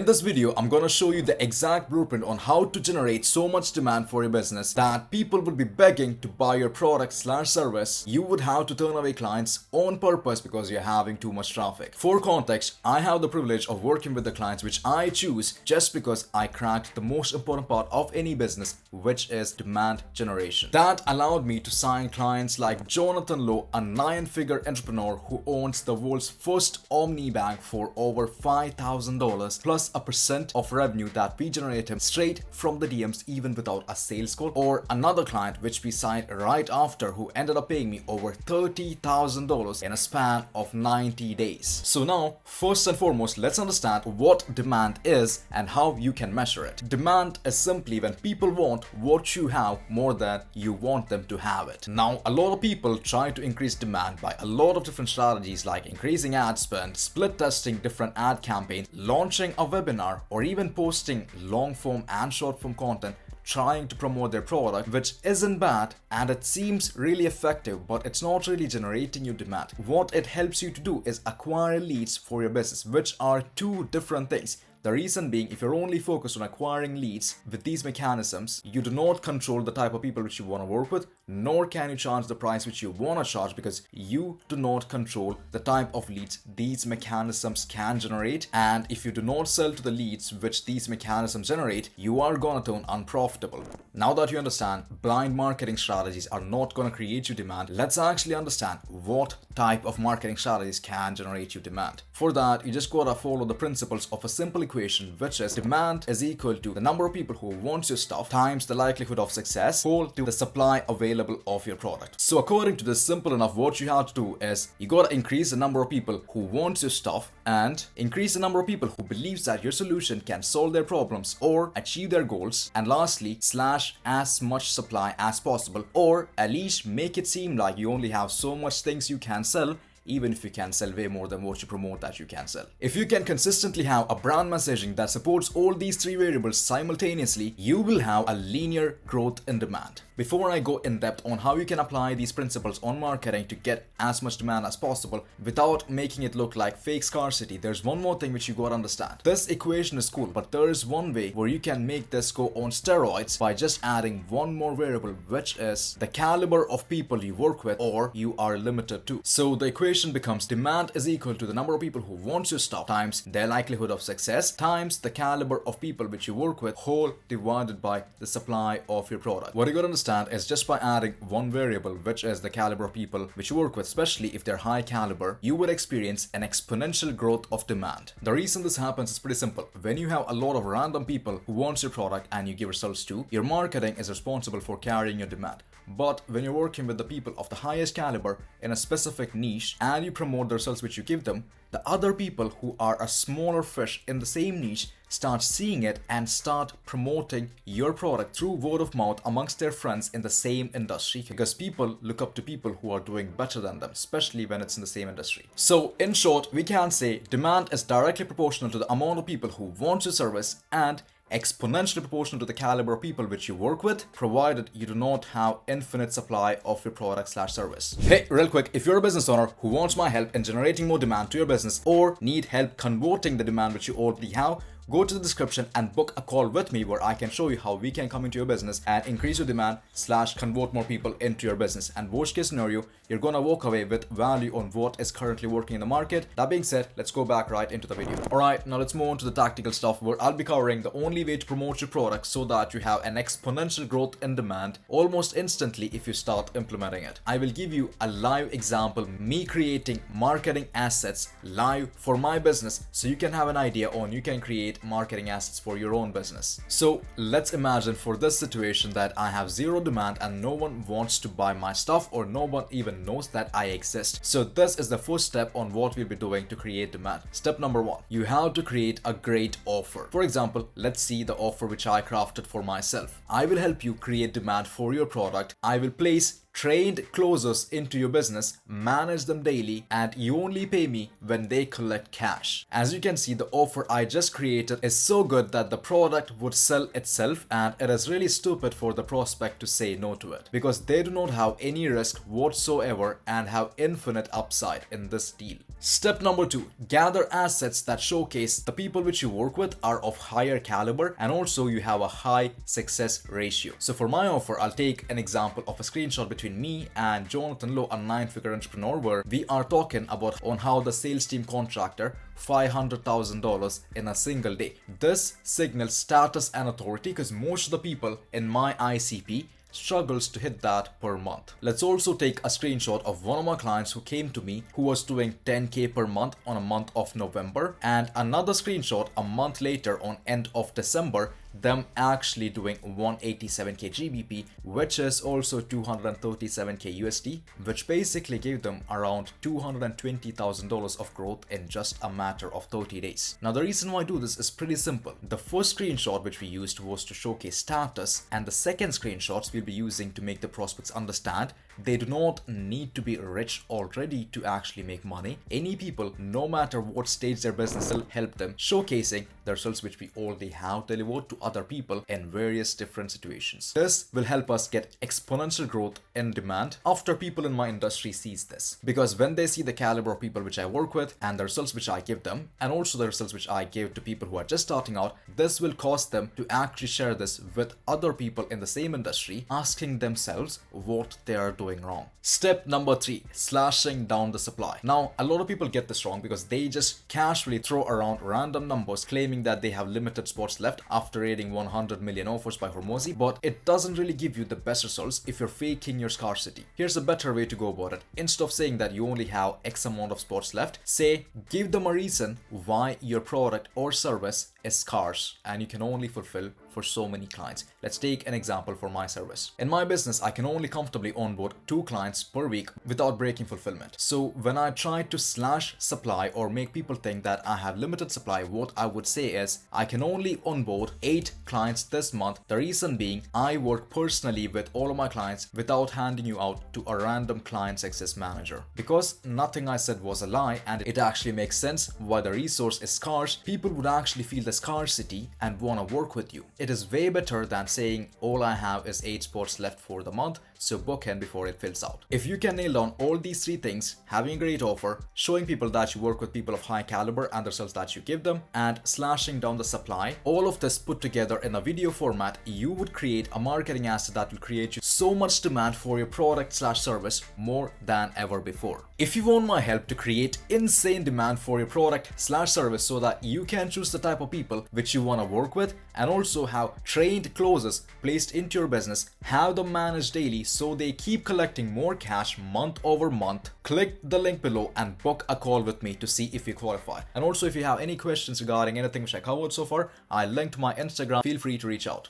this video, I'm gonna show you the exact blueprint on how to generate so much demand for your business that people will be begging to buy your product/service. You would have to turn away clients on purpose because you're having too much traffic. For context, I have the privilege of working with the clients which I choose just because I cracked the most important part of any business, which is demand generation. That allowed me to sign clients like Jonathan Lowe, a 9-figure entrepreneur who owns the world's first Omni bank for over $5,000 plus a percent of revenue that we generate him straight from the DMs even without a sales call, or another client which we signed right after who ended up paying me over $30,000 in a span of 90 days. So now, first and foremost, let's understand what demand is and how you can measure it. Demand is simply when people want what you have more than you want them to have it. Now, a lot of people try to increase demand by a lot of different strategies like increasing ad spend, split testing different ad campaigns, launching a webinar, or even posting long form and short form content trying to promote their product, which isn't bad and it seems really effective, but it's not really generating you demand. What it helps you to do is acquire leads for your business, which are two different things. The reason being, if you're only focused on acquiring leads with these mechanisms, you do not control the type of people which you want to work with, nor can you charge the price which you want to charge because you do not control the type of leads these mechanisms can generate. And if you do not sell to the leads which these mechanisms generate, you are gonna turn unprofitable. Now that you understand blind marketing strategies are not gonna create you demand, let's actually understand what type of marketing strategies can generate you demand. For that, you just gotta follow the principles of a simple equation, which is demand is equal to the number of people who wants your stuff times the likelihood of success whole to the supply available of your product. So according to this, simple enough, what you have to do is you gotta increase the number of people who wants your stuff and increase the number of people who believes that your solution can solve their problems or achieve their goals, and lastly, slash as much supply as possible, or at least make it seem like you only have so much things you can sell, even if you can sell way more than what you promote that you can sell. If you can consistently have a brand messaging that supports all these three variables simultaneously, you will have a linear growth in demand. Before I go in depth on how you can apply these principles on marketing to get as much demand as possible without making it look like fake scarcity, there's one more thing which you gotta understand. This equation is cool, but there is one way where you can make this go on steroids by just adding one more variable, which is the caliber of people you work with or you are limited to. So the equation becomes demand is equal to the number of people who want your stuff times their likelihood of success times the caliber of people which you work with whole divided by the supply of your product. What you gotta understand is just by adding one variable, which is the caliber of people which you work with, especially if they're high caliber, you would experience an exponential growth of demand. The reason this happens is pretty simple. When you have a lot of random people who want your product and you give results to, your marketing is responsible for carrying your demand. But when you're working with the people of the highest caliber in a specific niche and you promote the results which you give them, the other people who are a smaller fish in the same niche start seeing it and start promoting your product through word of mouth amongst their friends in the same industry, because people look up to people who are doing better than them, especially when it's in the same industry. So in short, we can say demand is directly proportional to the amount of people who want your service and exponentially proportional to the caliber of people which you work with, provided you do not have infinite supply of your product/service. Hey, real quick, if you're a business owner who wants my help in generating more demand to your business or need help converting the demand which you already have, go to the description and book a call with me where I can show you how we can come into your business and increase your demand/convert more people into your business. And worst case scenario, you're gonna walk away with value on what is currently working in the market. That being said, let's go back right into the video. Alright, now let's move on to the tactical stuff where I'll be covering the only way to promote your product so that you have an exponential growth in demand almost instantly if you start implementing it. I will give you a live example, me creating marketing assets live for my business so you can have an idea on you can create marketing assets for your own business. So let's imagine for this situation that I have zero demand and no one wants to buy my stuff or no one even knows that I exist. So this is the first step on what we'll be doing to create demand. Step number one, you have to create a great offer. For example, let's see the offer which I crafted for myself. I will help you create demand for your product. I will place trained closers into your business, manage them daily, and you only pay me when they collect cash. As you can see, the offer I just created is so good that the product would sell itself, and it is really stupid for the prospect to say no to it because they do not have any risk whatsoever and have infinite upside in this deal. Step number 2, gather assets that showcase the people which you work with are of higher caliber and also you have a high success ratio. So for my offer, I'll take an example of a screenshot between me and Jonathan Lowe, a 9-figure entrepreneur, where we are talking about on how the sales team contractor $500,000 in a single day. This signals status and authority because most of the people in my ICP struggles to hit that per month. Let's also take a screenshot of one of my clients who came to me who was doing 10k per month on a month of November, and another screenshot a month later on end of December, them actually doing 187k GBP, which is also 237k USD, which basically gave them around $220,000 of growth in just a matter of 30 days. Now the reason why I do this is pretty simple. The first screenshot which we used was to showcase status, and the second screenshots we'll be using to make the prospects understand they do not need to be rich already to actually make money. Any people, no matter what stage their business, will help them, showcasing the results which we already have delivered to other people in various different situations. This will help us get exponential growth in demand after people in my industry sees this, because when they see the caliber of people which I work with and the results which I give them and also the results which I give to people who are just starting out, this will cause them to actually share this with other people in the same industry, asking themselves what they are doing wrong. Step number 3, slashing down the supply. Now a lot of people get this wrong because they just casually throw around random numbers claiming that they have limited spots left after rating 100 million offers by Hormozy, but it doesn't really give you the best results if you're faking your scarcity. Here's a better way to go about it. Instead of saying that you only have X amount of spots left, say give them a reason why your product or service is scarce and you can only fulfill for so many clients. Let's take an example for my service. In my business, I can only comfortably onboard 2 clients per week without breaking fulfillment. So when I try to slash supply or make people think that I have limited supply, what I would say is I can only onboard 8 clients this month. The reason being I work personally with all of my clients without handing you out to a random client success manager. Because nothing I said was a lie and it actually makes sense why the resource is scarce, people would actually feel the scarcity and want to work with you. It is way better than saying all I have is 8 spots left for the month, so book in before it fills out. If you can nail down all these 3 things, having a great offer, showing people that you work with people of high caliber and the results that you give them, and slashing down the supply, all of this put together in a video format, you would create a marketing asset that will create you so much demand for your product slash service more than ever before. If you want my help to create insane demand for your product slash service so that you can choose the type of people which you want to work with and also have trained closers placed into your business, have them managed daily so they keep collecting more cash month over month, click the link below and book a call with me to see if you qualify. And also if you have any questions regarding anything which I covered so far, I linked my Instagram, feel free to reach out.